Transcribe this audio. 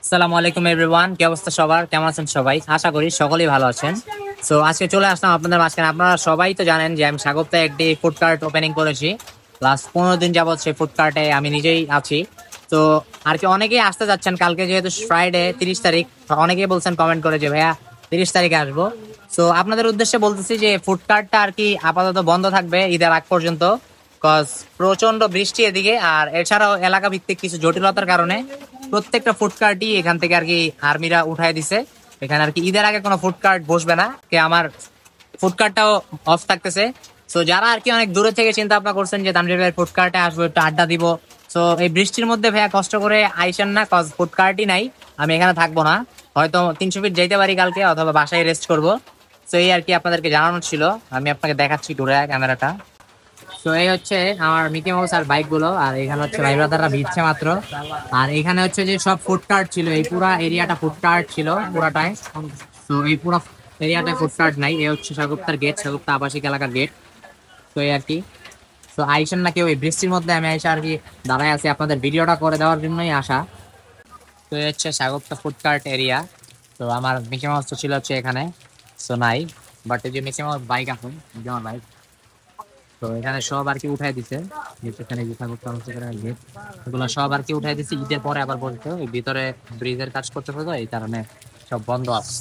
আসসালামু আলাইকুম এভরিওয়ান, কি অবস্থা সবার? কেমন আছেন সবাই? আশা করি সকলেই ভালো আছেন। সো আজকে চলে আসলাম আপনাদের মাঝখানে। আপনারা সবাই তো জানেন যে আমি স্বাগতায় একটি ফুড কার্ট ওপেনিং করেছি। লাস্ট 15 দিন যাবত সেই ফুড কার্টে আমি নিজেই আছি। তো আর কি অনেকেই আসতে যাচ্ছেন, কালকে যেহেতু ফ্রাইডে 30 তারিখ, অনেকেই বলছেন কমেন্ট করে যে ভাইয়া 30 তারিখে আসবো। সো আপনাদের উদ্দেশ্যে বলতেছি যে ফুড কার্টটা আর কি আপাতত বন্ধ থাকবে ঈদের আগ পর্যন্ত, কজ প্রচন্ড বৃষ্টি এদিকে। আর এছাড়াও এলাকা ভিত্তিক কিছু জটিলতার কারণে প্রত্যেকটা ফুড কার্টই এখান থেকে আর কি আর্মিরা উঠাই দিছে। এখানে আর কি ঈদের আগে কোনো ফুড কার্ট বসবে না, কে আমার ফুড কার্টটাও অফ থাকতেছে। সো যারা আর কি অনেক দূরে থেকে চিন্তা ভাবনা করছেন যে তানভীর ভাইয়ের ফুড কার্টে আসবো, একটু আড্ডা দিব, সো এই বৃষ্টির মধ্যে ভাইয়া কষ্ট করে আইসেন না, কজ ফুড কার্টই নাই। আমি এখানে থাকবো না, হয়তো 300 ফিট যাইতে পারি কালকে, অথবা বাসায় রেস্ট করবো। তো এই আর কি আপনাদেরকে জানানো ছিল। আমি আপনাকে দেখাচ্ছি ঘুরে ক্যামেরাটা। তো এই হচ্ছে আমার মিকি মাউস আর বাইক গুলো, আর এখানে হচ্ছে ভাই ব্রাদাররা ভিজছে মাত্র। আর এখানে হচ্ছে যে সব ফুড কার্ট ছিল, এই পুরা এরিয়াটা ফুড কার্ট ছিল পুরাটাই। তো এই পুরো এরিয়াটায় ফুড কার্ট নাই। এই হচ্ছে সাগুপ্তার গেট, সাগুপ্তা আবাসিক এলাকার গেট। তো এই আর কি। তো আইসেন না কেউ এই বৃষ্টির মধ্যে, আমি আইসা আর কি দাঁড়ায় আছি আপনাদের ভিডিওটা করে দেওয়ার জন্যই আসা। তো এই হচ্ছে সাগুপ্তা ফুড কার্ট এরিয়া। তো আমার মিকি মাউস তো ছিল হচ্ছে এখানে, তো নাই। বাট এই যে মিকি মাউস বাইক আছে, এই যে আমার বাইক। তো এখানে সব আর কি উঠাই দিছে, এখানে এগুলো সব আর কি উঠাই দিছে ঈদের পরে। আবার বলতো এই ভিতরে ব্রিজের কাজ করতেছে, তো এই কারণে সব বন্ধ আছে।